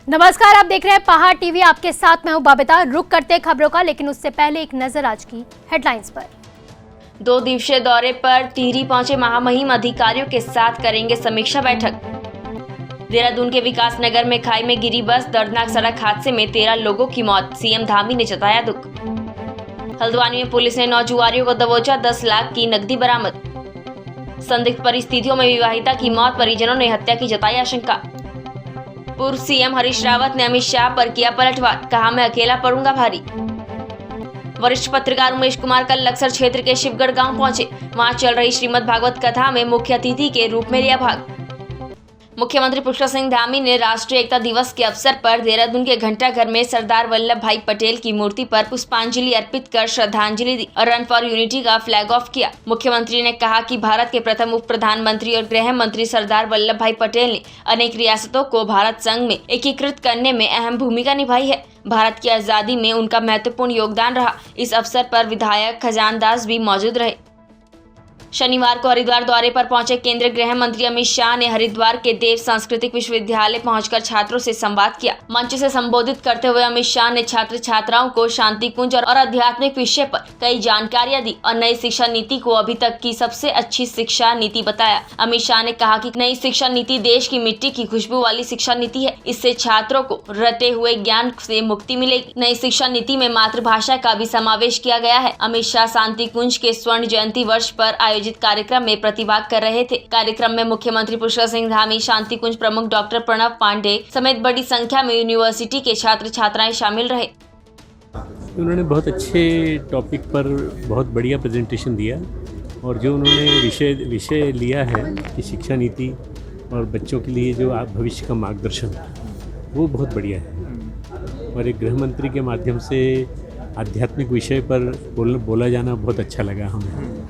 नमस्कार, आप देख रहे हैं पहाड़ टीवी। आपके साथ मैं हूं बबीता। रुक करते खबरों का, लेकिन उससे पहले एक नजर आज की हेडलाइंस पर। 2 दिवसीय दौरे पर टिहरी पहुंचे महामहिम अधिकारियों के साथ करेंगे समीक्षा बैठक। देहरादून के विकास नगर में खाई में गिरी बस, दर्दनाक सड़क हादसे में 13 लोगों की मौत, सीएम धामी ने जताया दुख। हल्द्वानी में पुलिस ने 9 जुआरियों को दबोचा, 10 लाख की नकदी बरामद। संदिग्ध परिस्थितियों में विवाहिता की मौत, परिजनों ने हत्या की जताई आशंका। पूर्व सीएम हरीश रावत ने अमित शाह पर किया पलटवार, कहा मैं अकेला पड़ूंगा भारी। वरिष्ठ पत्रकार उमेश कुमार कल लक्सर क्षेत्र के शिवगढ़ गांव पहुंचे। वहां चल रही श्रीमद् भागवत कथा में मुख्य अतिथि के रूप में लिया भाग। मुख्यमंत्री पुष्कर सिंह धामी ने राष्ट्रीय एकता दिवस के अवसर पर देहरादून के घंटाघर में सरदार वल्लभ भाई पटेल की मूर्ति पर पुष्पांजलि अर्पित कर श्रद्धांजलि दी और रन फॉर यूनिटी का फ्लैग ऑफ किया। मुख्यमंत्री ने कहा कि भारत के प्रथम उप प्रधानमंत्री और गृह मंत्री सरदार वल्लभ भाई पटेल ने अनेक रियासतों को भारत संघ में एकीकृत करने में अहम भूमिका निभाई है। भारत की आजादी में उनका महत्वपूर्ण योगदान रहा। इस अवसर पर विधायक खजानदास भी मौजूद रहे। शनिवार को हरिद्वार दौरे पर पहुंचे केंद्रीय गृह मंत्री अमित शाह ने हरिद्वार के देव सांस्कृतिक विश्वविद्यालय पहुंचकर छात्रों से संवाद किया। मंच से संबोधित करते हुए अमित शाह ने छात्र छात्राओं को शांति कुंज और आध्यात्मिक विषय पर कई जानकारियां दी और नई शिक्षा नीति को अभी तक की सबसे अच्छी शिक्षा नीति बताया। अमित शाह ने कहा कि नई शिक्षा नीति देश की मिट्टी की खुशबू वाली शिक्षा नीति है। इससे छात्रों को रटे हुए ज्ञान से मुक्ति मिलेगी। नई शिक्षा नीति में मातृभाषा का भी समावेश किया गया है। अमित शाह शांति कुंज के स्वर्ण जयंती वर्ष पर आयोजित कार्यक्रम में प्रतिभाग कर रहे थे। कार्यक्रम में मुख्यमंत्री पुष्कर सिंह धामी, शांति कुंज प्रमुख डॉक्टर प्रणव पांडे समेत बड़ी संख्या में यूनिवर्सिटी के छात्र छात्राएं शामिल रहे। उन्होंने बहुत अच्छे टॉपिक पर बहुत बढ़िया प्रेजेंटेशन दिया और जो उन्होंने विषय लिया है कि शिक्षा नीति और बच्चों के लिए जो भविष्य का मार्गदर्शन, वो बहुत बढ़िया है। और एक गृह मंत्री के माध्यम से आध्यात्मिक विषय पर बोला जाना बहुत अच्छा लगा हमें,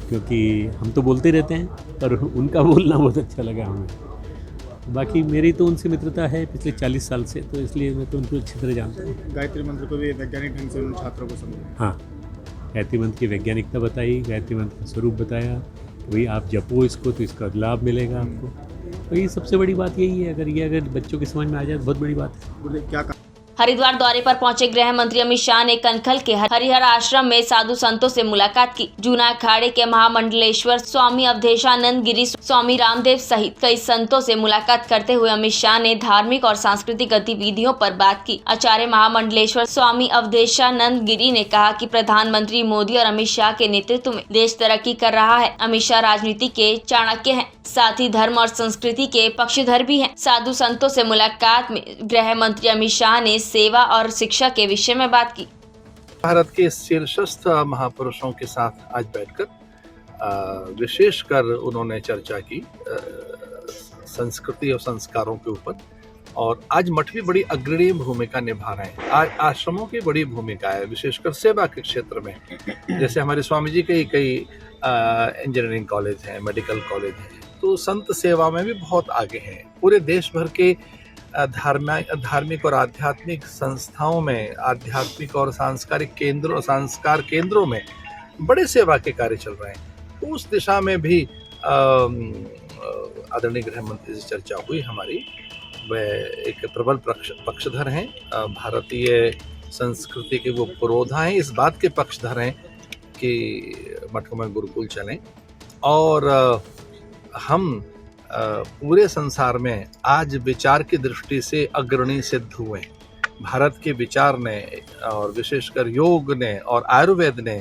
क्योंकि हम तो बोलते रहते हैं पर उनका बोलना बहुत अच्छा लगा हमें। बाकी मेरी तो उनसे मित्रता है पिछले 40 साल से, तो इसलिए मैं तो उनको अच्छी तरह जानता हूँ। गायत्री मंत्र को भी वैज्ञानिक ढंग से उन छात्रों को समझाया। हाँ, गायत्री मंत्र की वैज्ञानिकता बताई, गायत्री मंत्र का स्वरूप बताया, वही आप जपो इसको तो इसका लाभ मिलेगा आपको। तो ये सबसे बड़ी बात यही है। अगर बच्चों के समझ में आ जाए तो बहुत बड़ी बात है। क्या हरिद्वार दौरे पर पहुंचे गृह मंत्री अमित शाह ने कनखल के हरिहर आश्रम में साधु संतों से मुलाकात की। जूना अखाड़े के महामंडलेश्वर स्वामी अवधेशानंद गिरी, स्वामी रामदेव सहित कई संतों से मुलाकात करते हुए अमित शाह ने धार्मिक और सांस्कृतिक गतिविधियों पर बात की। आचार्य महामंडलेश्वर स्वामी अवधेशानंद गिरी ने कहा कि प्रधानमंत्री मोदी और अमित शाह के नेतृत्व में देश तरक्की कर रहा है। अमित शाह राजनीति के चाणक्य हैं, साथ ही धर्म और संस्कृति के पक्षधर भी हैं। साधु संतों से मुलाकात में गृह मंत्री अमित शाह ने सेवा और शिक्षा के विषय में बात की। भारत के शीर्षस्थ महापुरुषों के साथ आज बैठकर विशेषकर उन्होंने चर्चा की संस्कृति और संस्कारों के ऊपर। और आज मठ भी बड़ी अग्रणी भूमिका निभा रहे हैं। आज आश्रमों की बड़ी भूमिका है, विशेषकर सेवा के क्षेत्र में। जैसे हमारे स्वामी जी के कई इंजीनियरिंग कॉलेज हैं, मेडिकल कॉलेज हैं, तो संत सेवा में भी बहुत आगे हैं। पूरे देश भर के धार्मिक और आध्यात्मिक संस्थाओं में, आध्यात्मिक और सांस्कार केंद्रों में बड़े सेवा के कार्य चल रहे हैं। तो उस दिशा में भी आदरणीय गृह मंत्री से चर्चा हुई हमारी। वह एक प्रबल पक्षधर हैं, भारतीय संस्कृति के वो पुरोधा हैं, इस बात के पक्षधर हैं कि मठों में गुरुकुल चलें। और हम पूरे संसार में आज विचार की दृष्टि से अग्रणी सिद्ध हुए। भारत के विचार ने और विशेषकर योग ने और आयुर्वेद ने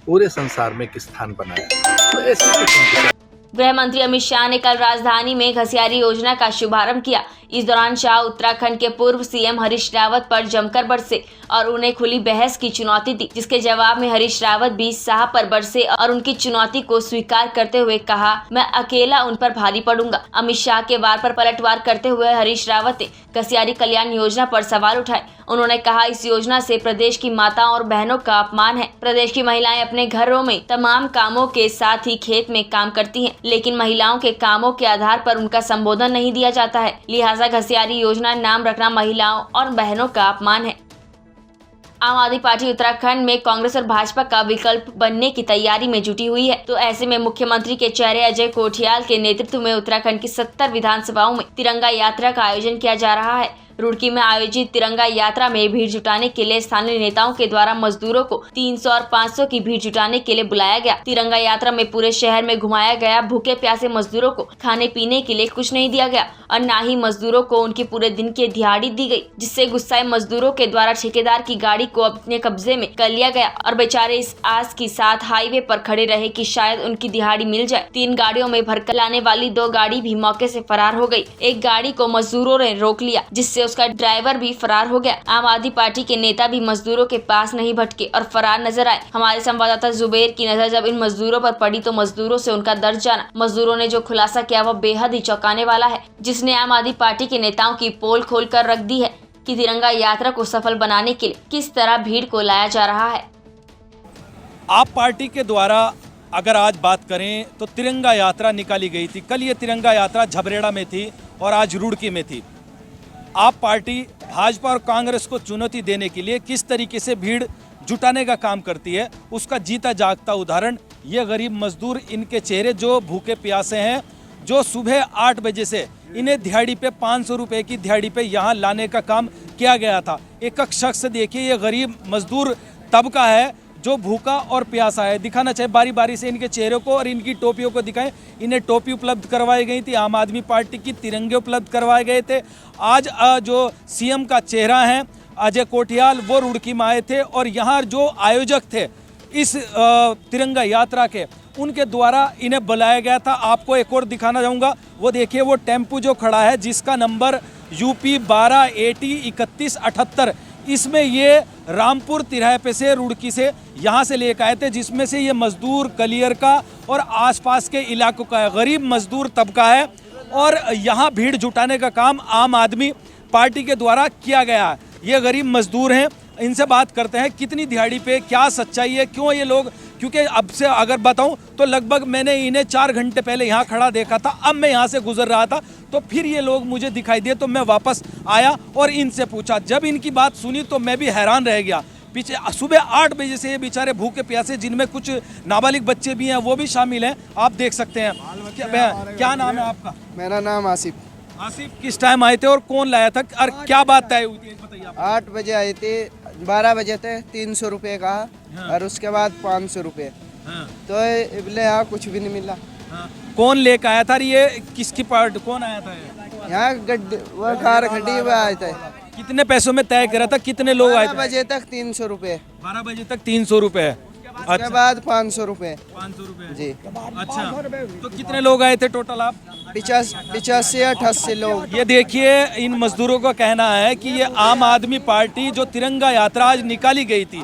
पूरे संसार में एक स्थान बनाया। तो ऐसे गृह मंत्री अमित शाह ने कल राजधानी में घसियारी योजना का शुभारंभ किया। इस दौरान शाह उत्तराखंड के पूर्व सीएम हरीश रावत पर जमकर बरसे और उन्हें खुली बहस की चुनौती दी, जिसके जवाब में हरीश रावत भी शाह पर बरसे और उनकी चुनौती को स्वीकार करते हुए कहा मैं अकेला उन पर भारी पड़ूंगा। अमित शाह के वार पर पलटवार करते हुए हरीश रावत ने घसियारी कल्याण योजना पर सवाल उठाए। उन्होंने कहा इस योजना से प्रदेश की माताओं और बहनों का अपमान है। प्रदेश की महिलाएं अपने घरों में तमाम कामों के साथ ही खेत में काम करती हैं, लेकिन महिलाओं के कामों के आधार पर उनका संबोधन नहीं दिया जाता है। लिहाजा घसियारी योजना नाम रखना महिलाओं और बहनों का अपमान है। आम आदमी पार्टी उत्तराखंड में कांग्रेस और भाजपा का विकल्प बनने की तैयारी में जुटी हुई है। तो ऐसे में मुख्यमंत्री के चेहरे अजय कोठियाल के नेतृत्व में उत्तराखंड की 70 विधानसभाओं में तिरंगा यात्रा का आयोजन किया जा रहा है। रुड़की में आयोजित तिरंगा यात्रा में भीड़ जुटाने के लिए स्थानीय नेताओं के द्वारा मजदूरों को 300 और 500 की भीड़ जुटाने के लिए बुलाया गया। तिरंगा यात्रा में पूरे शहर में घुमाया गया। भूखे प्यासे मजदूरों को खाने पीने के लिए कुछ नहीं दिया गया और न ही मजदूरों को उनके पूरे दिन की दिहाड़ी दी गई, जिससे गुस्साए मजदूरों के द्वारा ठेकेदार की गाड़ी को अपने कब्जे में कर लिया गया और बेचारे इस आस के साथ हाईवे पर खड़े रहे कि शायद उनकी दिहाड़ी मिल जाए। 3 गाड़ियों में भरकर लाने वाली 2 गाड़ी भी मौके से फरार हो गई। एक गाड़ी को मजदूरों ने रोक लिया, जिससे उसका ड्राइवर भी फरार हो गया। आम आदमी पार्टी के नेता भी मजदूरों के पास नहीं भटके और फरार नजर आए। हमारे संवाददाता जुबेर की नजर जब इन मजदूरों पर पड़ी तो मजदूरों से उनका दर्द जाना। मजदूरों ने जो खुलासा किया वह बेहद ही चौंकाने वाला है, जिसने आम आदमी पार्टी के नेताओं की पोल खोल कर रख दी है कि तिरंगा यात्रा को सफल बनाने के लिए किस तरह भीड़ को लाया जा रहा है। आप पार्टी के द्वारा अगर आज बात करें तो तिरंगा यात्रा निकाली गई थी। कल ये तिरंगा यात्रा झबरेड़ा में थी और आज रुड़की में थी। आप पार्टी भाजपा और कांग्रेस को चुनौती देने के लिए किस तरीके से भीड़ जुटाने का काम करती है, उसका जीता जागता उदाहरण ये गरीब मजदूर, इनके चेहरे जो भूखे प्यासे हैं, जो सुबह 8 बजे से इन्हें दिहाड़ी पे 500 रुपए की दिहाड़ी पे यहाँ लाने का काम किया गया था। एक शख्स देखिए, ये गरीब मजदूर तबका है जो भूखा और प्यासा है। दिखाना चाहिए बारी बारी से इनके चेहरों को और इनकी टोपियों को दिखाएं। इन्हें टोपी उपलब्ध करवाई गई थी, आम आदमी पार्टी की तिरंगे उपलब्ध करवाए गए थे। आज जो सीएम का चेहरा है अजय कोठियाल, वो रुड़की में आए थे और यहाँ जो आयोजक थे इस तिरंगा यात्रा के, उनके द्वारा इन्हें बुलाया गया था। आपको एक और दिखाना चाहूँगा, वो देखिए वो टेम्पू जो खड़ा है जिसका नंबर UP 12 AT 3178, इसमें ये रामपुर तिराहे पे से रुड़की से यहाँ से लेकर आए थे, जिसमें से ये मजदूर कलियर का और आसपास के इलाकों का है, गरीब मजदूर तबका है और यहाँ भीड़ जुटाने का काम आम आदमी पार्टी के द्वारा किया गया है। ये गरीब मजदूर हैं, इनसे बात करते हैं कितनी दिहाड़ी पे, क्या सच्चाई है, क्यों ये लोग, क्योंकि अब से अगर बताऊं तो लगभग मैंने इन्हें 4 घंटे पहले यहाँ खड़ा देखा था। अब मैं यहाँ से गुजर रहा था तो फिर ये लोग मुझे दिखाई दिए तो मैं वापस आया और इनसे पूछा। जब इनकी बात सुनी तो मैं भी हैरान रह गया। पीछे सुबह 8 बजे से ये बेचारे भूखे प्यासे, जिनमें कुछ नाबालिग बच्चे भी हैं, वो भी शामिल हैं, आप देख सकते हैं। क्या नाम है आपका? मेरा नाम आसिफ। आसिफ, किस टाइम आए थे और कौन लाया था और क्या बात तय हुई थी, बताइए आप। 8 बजे आए थे, 12 बजे थे 300 रुपये का। हाँ। और उसके बाद 500 रुपये। हाँ। तो इबले यहाँ कुछ भी नहीं मिला। हाँ। कौन लेकर आया था? ये किसकी पार्ट, कौन आया था? यहाँ गड्डी, वो कार खड़ी हुए आए थे। कितने पैसों में तय करा था, कितने लोग आए थे? 12 बजे तक 300 रुपये। 12 बजे तक 300 रुपये। उसके बाद 500 रुपये। 500 रुपये जी। अच्छा, तो कितने लोग आए थे टोटल आप? 85-88 लोग। ये देखिए, इन मजदूरों का कहना है कि ये आम आदमी पार्टी जो तिरंगा यात्रा आज निकाली गई थी,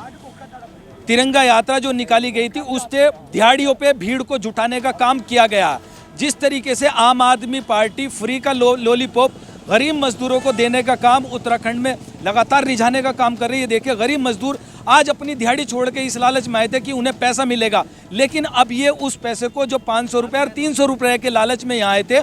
तिरंगा यात्रा जो निकाली गई थी, उससे दिहाड़ियों पे भीड़ को जुटाने का काम किया गया। जिस तरीके से आम आदमी पार्टी फ्री का लॉलीपॉप गरीब मजदूरों को देने का काम उत्तराखंड में लगातार रिझाने का काम कर रही है। देखिए, गरीब मजदूर आज अपनी दिहाड़ी छोड़ के इस लालच में आए थे कि उन्हें पैसा मिलेगा, लेकिन अब ये उस पैसे को जो 500 रुपये और 300 रुपये के लालच में यहाँ आए थे,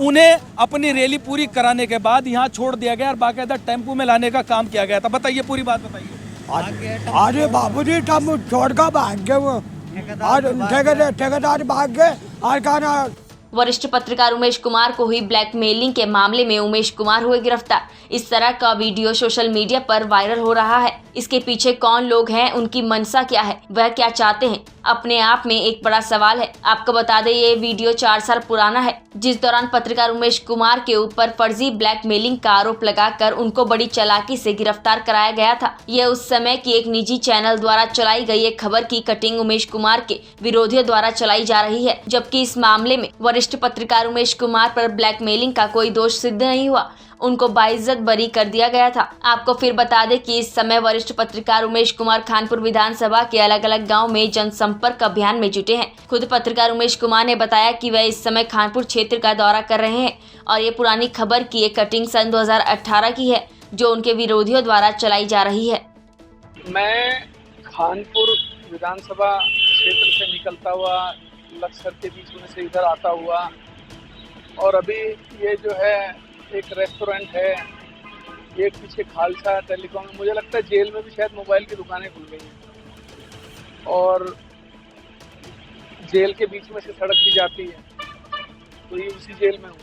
उन्हें अपनी रैली पूरी कराने के बाद यहाँ छोड़ दिया गया और बाकायदा टेम्पू में लाने का काम किया गया था। बताइए, पूरी बात बताइए। अरे बाबूजी, टेम्पू छोड़कर भाग गए वो, ठेकेदार भाग गए और कहना। वरिष्ठ पत्रकार उमेश कुमार को हुई ब्लैकमेलिंग के मामले में उमेश कुमार हुए गिरफ्तार। इस तरह का वीडियो सोशल मीडिया पर वायरल हो रहा है। इसके पीछे कौन लोग हैं, उनकी मंशा क्या है, वह क्या चाहते हैं, अपने आप में एक बड़ा सवाल है। आपको बता दें, ये वीडियो 4 साल पुराना है, जिस दौरान पत्रकार उमेश कुमार के ऊपर फर्जी ब्लैकमेलिंग का आरोप लगाकर उनको बड़ी चालाकी से गिरफ्तार कराया गया था। यह उस समय की एक निजी चैनल द्वारा चलाई गई एक खबर की कटिंग उमेश कुमार के विरोधियों द्वारा चलाई जा रही है, जबकि इस मामले में वरिष्ठ पत्रकार उमेश कुमार पर ब्लैकमेलिंग का कोई दोष सिद्ध नहीं हुआ, उनको बाइज्जत बरी कर दिया गया था। आपको फिर बता दें कि इस समय वरिष्ठ पत्रकार उमेश कुमार खानपुर विधानसभा के अलग अलग गांव में जनसंपर्क अभियान में जुटे हैं। खुद पत्रकार उमेश कुमार ने बताया कि वह इस समय खानपुर क्षेत्र का दौरा कर रहे हैं और ये पुरानी खबर की एक कटिंग सन 2018 की है, जो उनके विरोधियों द्वारा चलाई जा रही है। मैं खानपुर विधानसभा क्षेत्र से निकलता हुआ लक्सर के बीच में से इधर आता हुआ, और अभी ये जो है एक रेस्टोरेंट है, एक पीछे खालसा टेलीकॉम, मुझे लगता है जेल में भी शायद मोबाइल की दुकानें खुल गई हैं और जेल के बीच में से सड़क भी जाती है, तो ये उसी जेल में हूँ।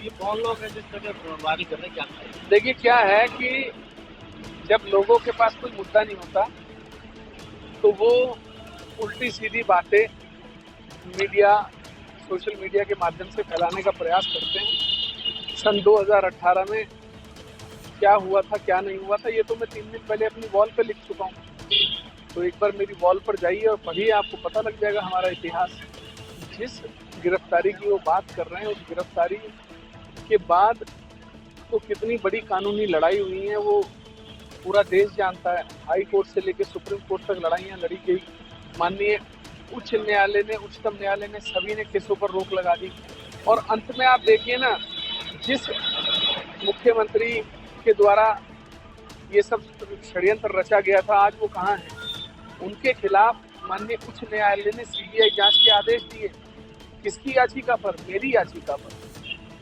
ये कौन लोग हैं जिस तरह बर्बादी कर रहे हैं, क्या? देखिए क्या है कि जब लोगों के पास कोई मुद्दा नहीं होता तो वो उल्टी सीधी बातें मीडिया, सोशल मीडिया के माध्यम से फैलाने का प्रयास करते हैं। सन 2018 में क्या हुआ था क्या नहीं हुआ था ये तो मैं 3 दिन पहले अपनी वॉल पे लिख चुका हूँ। तो एक बार मेरी वॉल पर जाइए और पढ़िए, आपको पता लग जाएगा हमारा इतिहास। जिस गिरफ्तारी की वो बात कर रहे हैं, उस गिरफ्तारी के बाद तो कितनी बड़ी कानूनी लड़ाई हुई है वो पूरा देश जानता है। हाई कोर्ट से लेकर सुप्रीम कोर्ट तक लड़ाइयाँ लड़ी गई। माननीय उच्च न्यायालय ने, उच्चतम न्यायालय ने सभी ने केसों पर रोक लगा दी। और अंत में आप देखिए ना, जिस मुख्यमंत्री के द्वारा ये सब षड्यंत्र रचा गया था, आज वो कहाँ है? उनके खिलाफ माननीय उच्च न्यायालय ने सीबीआई जांच के आदेश दिए। किसकी याचिका पर? मेरी याचिका पर।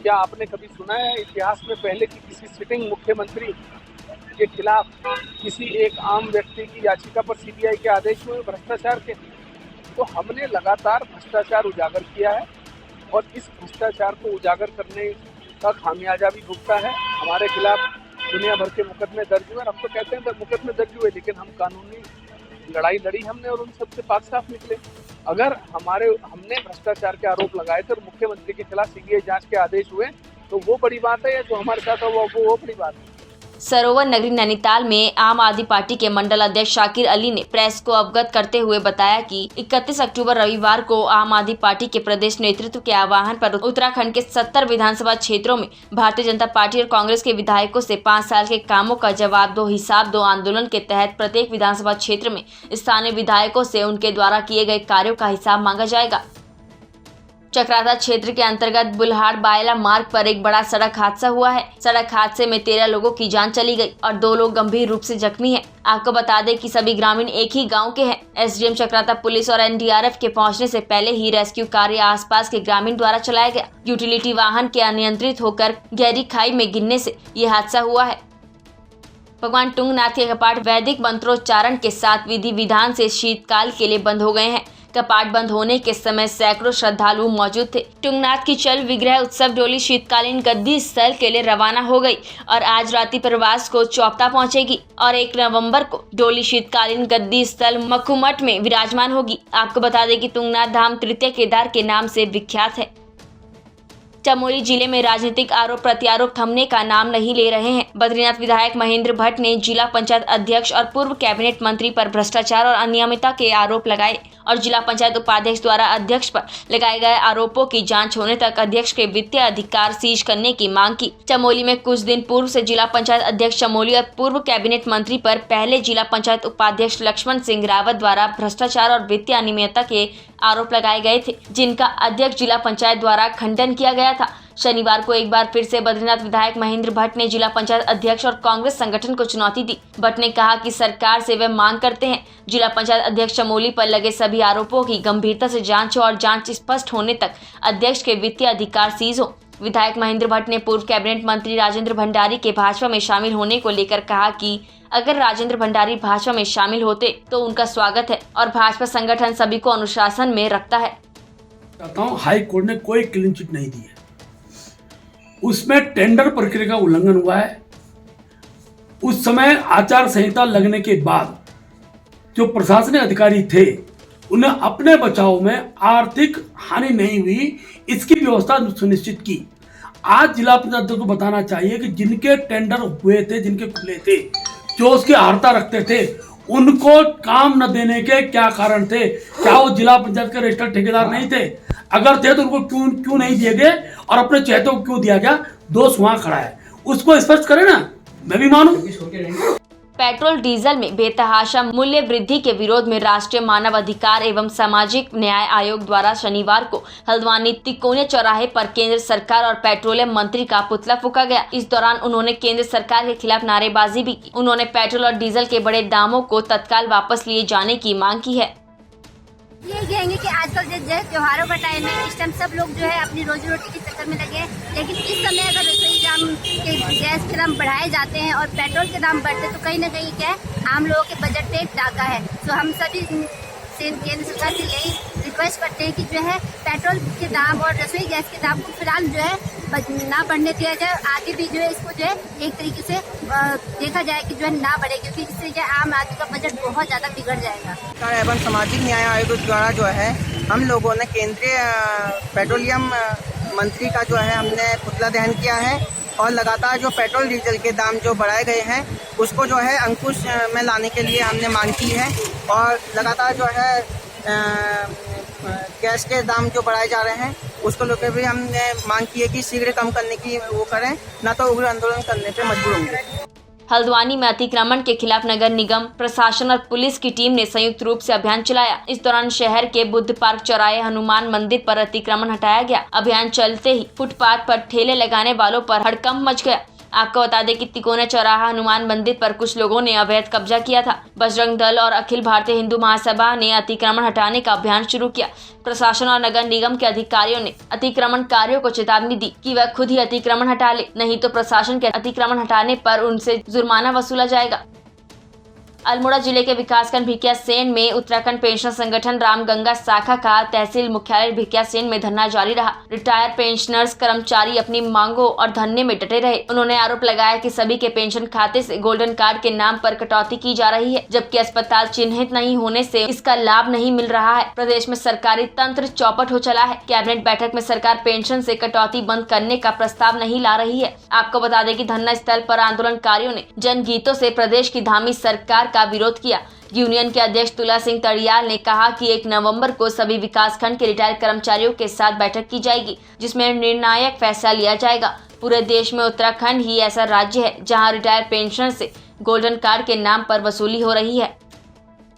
क्या आपने कभी सुना है इतिहास में पहले कि किसी सिटिंग मुख्यमंत्री के खिलाफ किसी एक आम व्यक्ति की याचिका पर सीबीआई के आदेश हुए भ्रष्टाचार के? तो हमने लगातार भ्रष्टाचार उजागर किया है और इस भ्रष्टाचार को उजागर करने का खामियाजा भी भुगता है। हमारे खिलाफ दुनिया भर के मुकदमे दर्ज हुए। हम तो कहते हैं मुकदमे दर्ज हुए, लेकिन हम कानूनी लड़ाई लड़ी हमने और उन सबसे पाक साफ निकले। अगर हमने भ्रष्टाचार के आरोप लगाए थे और मुख्यमंत्री के खिलाफ सीबीआई जांच के आदेश हुए तो वो बड़ी बात है, या जो हमारे साथ हुआ वो बड़ी बात है। सरोवर नगरी नैनीताल में आम आदमी पार्टी के मंडल अध्यक्ष शाकिर अली ने प्रेस को अवगत करते हुए बताया कि 31 अक्टूबर रविवार को आम आदमी पार्टी के प्रदेश नेतृत्व के आह्वान पर उत्तराखंड के 70 विधानसभा क्षेत्रों में भारतीय जनता पार्टी और कांग्रेस के विधायकों से 5 साल के कामों का जवाब दो हिसाब दो आंदोलन के तहत प्रत्येक विधानसभा क्षेत्र में स्थानीय विधायकों से उनके द्वारा किए गए कार्यों का हिसाब मांगा जाएगा। चक्राता क्षेत्र के अंतर्गत बुल्हाड़ बायला मार्ग पर एक बड़ा सड़क हादसा हुआ है। सड़क हादसे में 13 लोगों की जान चली गई और 2 लोग गंभीर रूप से जख्मी हैं। आपको बता दें कि सभी ग्रामीण एक ही गांव के हैं। एसडीएम चक्राता पुलिस और एनडीआरएफ के पहुंचने से पहले ही रेस्क्यू कार्य आसपास के ग्रामीण द्वारा चलाया गया। यूटिलिटी वाहन के अनियंत्रित होकर गहरी खाई में गिरने से ये हादसा हुआ है। भगवान टुंगनाथ के कपाट वैदिक मंत्रोच्चारण के साथ विधि विधान से शीतकाल के लिए बंद हो गए हैं। कपाट बंद होने के समय सैकड़ों श्रद्धालु मौजूद थे। टुंगनाथ की चल विग्रह उत्सव डोली शीतकालीन गद्दी स्थल के लिए रवाना हो गई और आज रात्रि प्रवास को चौपता पहुंचेगी और 1 नवंबर को डोली शीतकालीन गद्दी स्थल मखुमठ में विराजमान होगी। आपको बता दें कि टुंगनाथ धाम तृतीय केदार के नाम से विख्यात है। चमोली जिले में राजनीतिक आरोप प्रत्यारोप थमने का नाम नहीं ले रहे हैं। बद्रीनाथ विधायक महेंद्र भट्ट ने जिला पंचायत अध्यक्ष और पूर्व कैबिनेट मंत्री पर भ्रष्टाचार और अनियमितता के आरोप लगाए और जिला पंचायत उपाध्यक्ष द्वारा अध्यक्ष पर लगाए गए आरोपों की जांच होने तक अध्यक्ष के वित्तीय अधिकार सीज करने की मांग की। चमोली में कुछ दिन पूर्व से जिला पंचायत अध्यक्ष चमोली और पूर्व कैबिनेट मंत्री पर पहले जिला पंचायत उपाध्यक्ष लक्ष्मण सिंह रावत द्वारा भ्रष्टाचार और वित्तीय अनियमितता के आरोप लगाए गए थे, जिनका अध्यक्ष जिला पंचायत द्वारा खंडन किया गया था। शनिवार को एक बार फिर से बद्रीनाथ विधायक महेंद्र भट्ट ने जिला पंचायत अध्यक्ष और कांग्रेस संगठन को चुनौती दी। भट्ट ने कहा कि सरकार से वे मांग करते हैं जिला पंचायत अध्यक्ष चमोली पर लगे सभी आरोपों की गंभीरता से जांच हो और जांच स्पष्ट होने तक अध्यक्ष के वित्तीय अधिकार सीज हो। विधायक महेंद्र भट्ट ने पूर्व कैबिनेट मंत्री राजेंद्र भंडारी के भाजपा में शामिल होने को लेकर कहा कि अगर राजेंद्र भंडारी भाजपा में शामिल होते तो उनका स्वागत है और भाजपा संगठन सभी को अनुशासन में रखता है। हाई कोर्ट ने कोई क्लीन चिट नहीं दी है, उसमें टेंडर प्रक्रिया का उल्लंघन हुआ है। उस समय आचार संहिता लगने के बाद जो प्रशासनिक अधिकारी थे उन्हें अपने बचाव में आर्थिक हानि नहीं हुई, इसकी व्यवस्था सुनिश्चित की। आज जिला पंचायत को बताना चाहिए कि जिनके टेंडर हुए थे, जिनके खुले थे, जो उसकी अर्हता रखते थे, उनको काम न देने के क्या कारण थे? क्या वो जिला पंचायत के रजिस्टर्ड ठेकेदार नहीं थे? अगर थे तो उनको क्यों नहीं दिए गए और अपने चहेतों को क्यों दिया गया? दोष वहां खड़ा है, उसको स्पष्ट करें ना, मैं भी मानूं। पेट्रोल डीजल में बेतहाशा मूल्य वृद्धि के विरोध में राष्ट्रीय मानव अधिकार एवं सामाजिक न्याय आयोग द्वारा शनिवार को हल्द्वानी तिकोनिया चौराहे पर केंद्र सरकार और पेट्रोलियम मंत्री का पुतला फूंका गया। इस दौरान उन्होंने केंद्र सरकार के खिलाफ नारेबाजी भी की। उन्होंने पेट्रोल और डीजल के बढ़े दामों को तत्काल वापस लिए जाने की मांग की है। ये कहेंगे कि आजकल जो त्योहारों का टाइम है, इस टाइम सब लोग जो है अपनी रोजी रोटी के चक्कर में लगे हैं, लेकिन इस समय अगर रसोई दाम के गैस के दाम बढ़ाए जाते हैं और पेट्रोल के दाम बढ़ते तो कहीं ना कहीं क्या है, आम लोगों के बजट पे एक डाका है। तो हम सभी से केंद्र सरकार से यही रिक्वेस्ट करते हैं कि जो है पेट्रोल के दाम और रसोई गैस के दाम को फिलहाल जो है ना बढ़ने दिया जाए। आगे भी जो है इसको जो है एक तरीके से देखा जाए कि जो है ना बढ़े, क्योंकि इससे जो है आम आदमी का बजट बहुत ज़्यादा बिगड़ जाएगा। एवं सामाजिक न्याय आयोग द्वारा जो है हम लोगों ने केंद्रीय पेट्रोलियम मंत्री का जो है हमने पुतला दहन किया है और लगातार जो पेट्रोल डीजल के दाम जो बढ़ाए गए हैं उसको जो है अंकुश में लाने के लिए हमने मांग की है। और लगातार जो है गैस के दाम जो बढ़ाए जा रहे हैं उसको लेकर भी हमने मांग की है कि शीघ्र कम करने की वो करें, ना तो उग्र आंदोलन करने पे मजबूर होंगे। हल्द्वानी में अतिक्रमण के खिलाफ नगर निगम प्रशासन और पुलिस की टीम ने संयुक्त रूप से अभियान चलाया। इस दौरान शहर के बुद्ध पार्क चौराहे हनुमान मंदिर पर अतिक्रमण हटाया गया। अभियान चलते ही फुटपाथ पर ठेले लगाने वालों पर हड़कंप मच गया। आपको बता दें कि तिकोना चौराहा हनुमान मंदिर पर कुछ लोगों ने अवैध कब्जा किया था। बजरंग दल और अखिल भारतीय हिंदू महासभा ने अतिक्रमण हटाने का अभियान शुरू किया। प्रशासन और नगर निगम के अधिकारियों ने अतिक्रमणकारियों को चेतावनी दी कि वह खुद ही अतिक्रमण हटा ले, नहीं तो प्रशासन के अतिक्रमण हटाने पर उनसे जुर्माना वसूला जाएगा। अल्मोड़ा जिले के विकासखंड भिकियासैन में उत्तराखंड पेंशन संगठन रामगंगा शाखा का तहसील मुख्यालय भिकियासैन में धरना जारी रहा। रिटायर्ड पेंशनर्स कर्मचारी अपनी मांगों और धरने में डटे रहे। उन्होंने आरोप लगाया कि सभी के पेंशन खाते से गोल्डन कार्ड के नाम पर कटौती की जा रही है, जबकि अस्पताल चिन्हित नहीं होने से इसका लाभ नहीं मिल रहा है। प्रदेश में सरकारी तंत्र चौपट हो चला है। कैबिनेट बैठक में सरकार पेंशन से कटौती बंद करने का प्रस्ताव नहीं ला रही है। आपको बता दें कि धरना स्थल पर आंदोलनकारियों ने जनगीतों से प्रदेश की धामी सरकार का विरोध किया। यूनियन के अध्यक्ष तुला सिंह तड़ियाल ने कहा कि 1 नवंबर को सभी विकासखंड के रिटायर्ड कर्मचारियों के साथ बैठक की जाएगी, जिसमें निर्णायक फैसला लिया जाएगा। पूरे देश में उत्तराखंड ही ऐसा राज्य है जहां रिटायर्ड पेंशन से गोल्डन कार्ड के नाम पर वसूली हो रही है।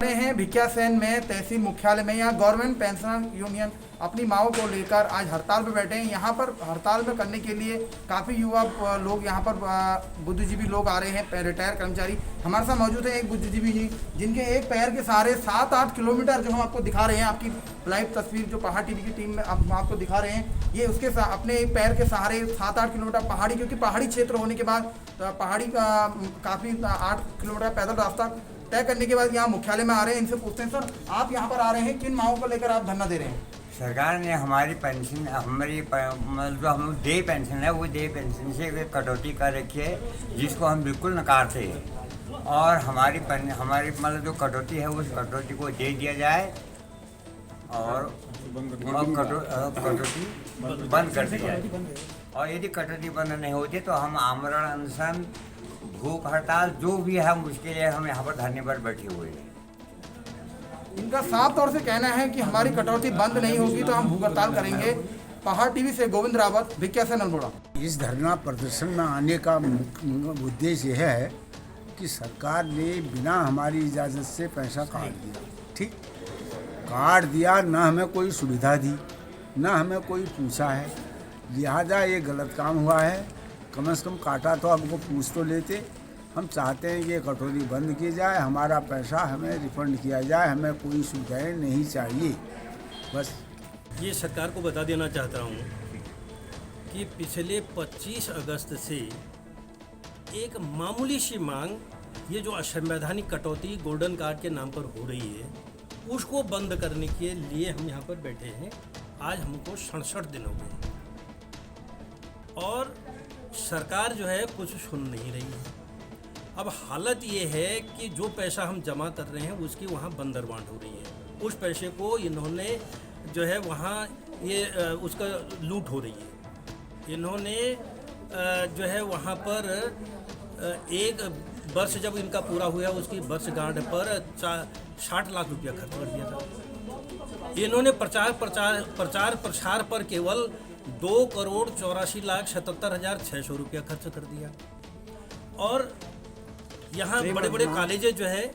हैं भिकियासैन में तहसील मुख्यालय में यहाँ गवर्नमेंट पेंशन यूनियन अपनी मांगों को लेकर आज हड़ताल पर बैठे हैं। यहाँ पर हड़ताल में करने के लिए काफ़ी युवा लोग यहाँ पर बुद्धिजीवी लोग आ रहे हैं। रिटायर कर्मचारी हमारे साथ मौजूद है। एक बुद्धिजीवी जी जिनके एक पैर के सहारे 7-8 किलोमीटर जो हम आपको दिखा रहे हैं, आपकी लाइव तस्वीर जो पहाड़ टीवी की टीम में हम आपको दिखा रहे हैं, ये उसके अपने एक पैर के सहारे 7-8 किलोमीटर पहाड़ी, क्योंकि पहाड़ी क्षेत्र होने के बाद पहाड़ी का काफ़ी 8 किलोमीटर पैदल रास्ता तय करने के बाद यहाँ मुख्यालय में आ रहे हैं। इनसे पूछते हैं, सर आप यहाँ पर आ रहे हैं, किन मांगों को लेकर आप धरना दे रहे हैं? सरकार ने हमारी पेंशन, जो हम देय पेंशन है वो देय पेंशन से कटौती कर रखी है, जिसको हम बिल्कुल नकारते हैं। और हमारी मतलब जो कटौती है उस कटौती को दे दिया जाए और कटौती बंद कर दी जाए। और यदि कटौती बंद नहीं होती तो हम आमरण अनशन भूख हड़ताल जो भी है उसके लिए हम यहाँ पर धरने पर बैठे हुए हैं। इनका साफ तौर से कहना है कि हमारी कटौती बंद नहीं होगी तो हम भूख हड़ताल करेंगे। पहाड़ टीवी से गोविंद रावत, भिकियासैन, अल्मोड़ा। इस धरना प्रदर्शन में आने का उद्देश्य यह है कि सरकार ने बिना हमारी इजाज़त से पैसा काट दिया। ठीक, काट दिया, ना हमें कोई सुविधा दी, ना हमें कोई पूछा है, लिहाजा ये गलत काम हुआ है। कम से कम काटा तो हमको पूछ तो लेते। हम चाहते हैं कि कटौती बंद की जाए, हमारा पैसा हमें रिफंड किया जाए, हमें कोई सुविधाएं नहीं चाहिए। बस ये सरकार को बता देना चाहता हूँ कि पिछले 25 अगस्त से एक मामूली सी मांग, ये जो असंवैधानिक कटौती गोल्डन कार्ड के नाम पर हो रही है, उसको बंद करने के लिए हम यहाँ पर बैठे हैं। आज हमको 67 दिन हो गए और सरकार जो है कुछ सुन नहीं रही है। अब हालत ये है कि जो पैसा हम जमा कर रहे हैं उसकी वहाँ बंदरबांट हो रही है। उस पैसे को इन्होंने जो है वहाँ ये उसका लूट हो रही है। इन्होंने जो है वहाँ पर एक वर्ष जब इनका पूरा हुआ उसकी वर्षगांठ पर 60 लाख रुपया खर्च कर दिया था। इन्होंने प्रचार प्रसार पर केवल 2,84,77,600 रुपया खर्च कर दिया। और यहाँ बड़े बड़े कॉलेजेस जो है।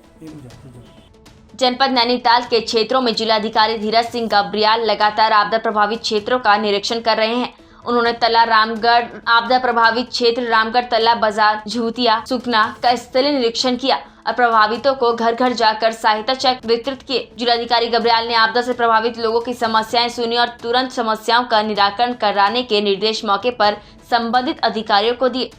जनपद नैनीताल के क्षेत्रों में जिलाधिकारी धीरज सिंह गब्रियाल लगातार आपदा प्रभावित क्षेत्रों का निरीक्षण कर रहे हैं। उन्होंने तला रामगढ़ आपदा प्रभावित क्षेत्र रामगढ़ तला बाजार झूतिया सुखना का स्थलीय निरीक्षण किया और प्रभावितों को घर घर जाकर सहायता चेक वितरित किए। जिलाधिकारी गब्रियाल ने आपदा से प्रभावित लोगों की समस्याएं सुनी और तुरंत समस्याओं का निराकरण कराने के निर्देश मौके पर संबंधित अधिकारियों को दिए।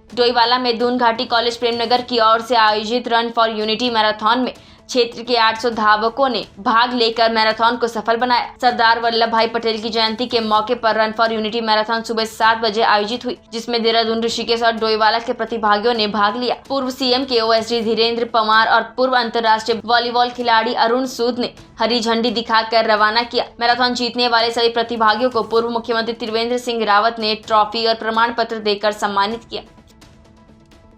डोईवाला में दून घाटी कॉलेज प्रेमनगर की ओर से आयोजित रन फॉर यूनिटी मैराथन में क्षेत्र के 800 धावकों ने भाग लेकर मैराथन को सफल बनाया। सरदार वल्लभ भाई पटेल की जयंती के मौके पर रन फॉर यूनिटी मैराथन सुबह 7 बजे आयोजित हुई, जिसमें देहरादून, ऋषिकेश और डोईवाला के प्रतिभागियों ने भाग लिया। पूर्व सीएम के OSD धीरेन्द्र पंवार और पूर्व अंतर्राष्ट्रीय वॉलीबॉल खिलाड़ी अरुण सूद ने हरी झंडी दिखाकर रवाना किया। मैराथन जीतने वाले सभी प्रतिभागियों को पूर्व मुख्यमंत्री त्रिवेंद्र सिंह रावत ने ट्रॉफी और प्रमाण पत्र देकर सम्मानित किया।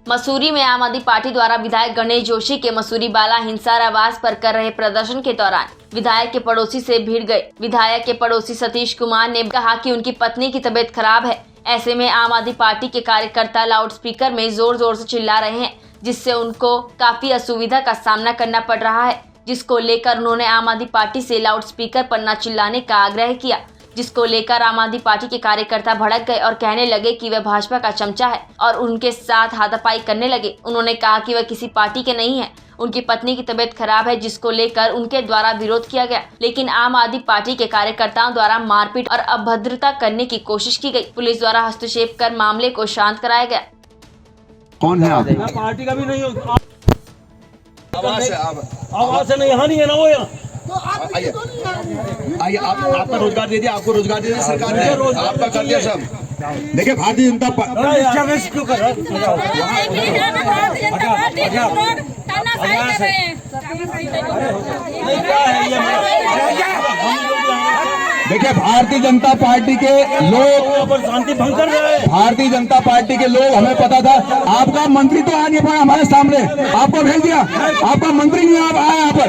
मसूरी में आम आदमी पार्टी द्वारा विधायक गणेश जोशी के मसूरी बाला हिंसार आवास पर कर रहे प्रदर्शन के दौरान विधायक के पड़ोसी से भिड़ गए। विधायक के पड़ोसी सतीश कुमार ने कहा कि उनकी पत्नी की तबीयत खराब है। ऐसे में आम आदमी पार्टी के कार्यकर्ता लाउडस्पीकर में जोर जोर से चिल्ला रहे हैं, जिससे उनको काफी असुविधा का सामना करना पड़ रहा है, जिसको लेकर उन्होंने आम आदमी पार्टी से लाउडस्पीकर पर न चिल्लाने का आग्रह किया, जिसको लेकर आम आदमी पार्टी के कार्यकर्ता भड़क गए और कहने लगे कि वह भाजपा का चमचा है और उनके साथ हाथापाई करने लगे। उन्होंने कहा कि वह किसी पार्टी के नहीं है, उनकी पत्नी की तबीयत खराब है, जिसको लेकर उनके द्वारा विरोध किया गया, लेकिन आम आदमी पार्टी के कार्यकर्ताओं द्वारा मारपीट और अभद्रता करने की कोशिश की गई। पुलिस द्वारा हस्तक्षेप कर मामले को शांत कराया गया। कौन है आप? मैं पार्टी का भी नहीं हूँ। आवाज है, यहाँ नहीं है ना वो यहाँ। आइए आपका रोजगार दे दिया, आपको रोजगार दे दिया सरकार ने, आपका कर दिया सब। देखिए भारतीय जनता देखिए भारतीय जनता पार्टी के लोग शांति भंग कर रहे हैं। भारतीय जनता पार्टी के लोग, हमें पता था आपका मंत्री तो आ नहीं पाया हमारे सामने, आपको भेज दिया, आपका मंत्री नहीं आया यहाँ पर,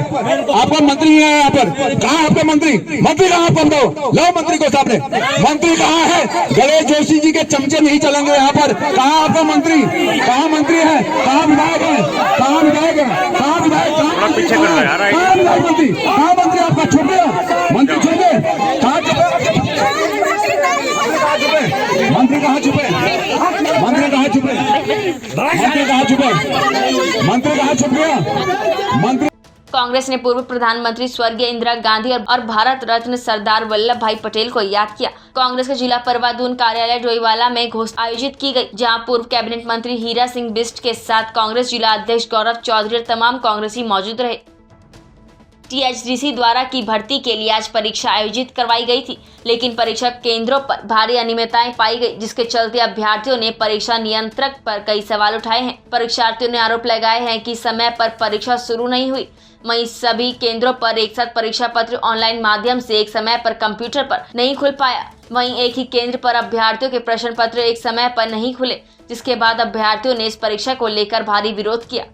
आपका मंत्री नहीं आया यहाँ पर। कहाँ आपका मंत्री? मंत्री कहाँ आप बताओ, लो मंत्री को सामने। मंत्री कहाँ है? गणेश जोशी जी के चमचे नहीं चलेंगे यहाँ पर। कहाँ आपका मंत्री? कहाँ मंत्री है? कहाँ विधायक है? कहाँ विधायक है? कहाँ विधायक? कहाँ विधायक मंत्री? कहाँ मंत्री आपका? छुप गया मंत्री, छुप गए। मंत्री कहाँ छुपे? मंत्री कहाँ छुपे? मंत्री कहाँ छुपे? मंत्री कहाँ छुप गया? मंत्री। कांग्रेस ने पूर्व प्रधानमंत्री स्वर्गीय इंदिरा गांधी और भारत रत्न सरदार वल्लभ भाई पटेल को याद किया। कांग्रेस के जिला परवादून कार्यालय डोईवाला में घोषणा आयोजित की गई, जहां पूर्व कैबिनेट मंत्री हीरा सिंह बिष्ट के साथ कांग्रेस जिला अध्यक्ष गौरव चौधरी और तमाम कांग्रेसी मौजूद रहे। THDC द्वारा की भर्ती के लिए आज परीक्षा आयोजित करवाई गई थी, लेकिन परीक्षा केंद्रों पर भारी अनियमितताएं पाई गई, जिसके चलते अभ्यर्थियों ने परीक्षा नियंत्रक पर कई सवाल उठाए हैं। परीक्षार्थियों ने आरोप लगाए हैं कि समय पर परीक्षा शुरू नहीं हुई। वहीं सभी केंद्रों पर एक साथ परीक्षा पत्र ऑनलाइन माध्यम से एक समय पर कंप्यूटर पर नहीं खुल पाया। वहीं एक ही केंद्र पर अभ्यर्थियों के प्रश्न पत्र एक समय पर नहीं खुले, जिसके बाद अभ्यर्थियों ने इस परीक्षा को लेकर भारी विरोध किया।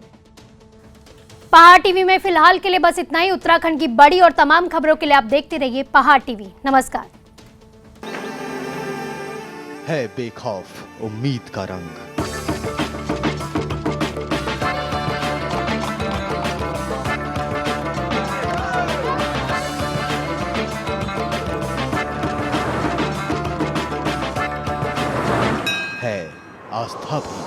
पहाड़ टीवी में फिलहाल के लिए बस इतना ही। उत्तराखंड की बड़ी और तमाम खबरों के लिए आप देखते रहिए पहाड़ टीवी। नमस्कार। है बेखौफ उम्मीद का रंग। है आस्था भी।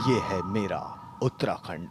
ये है मेरा उत्तराखंड।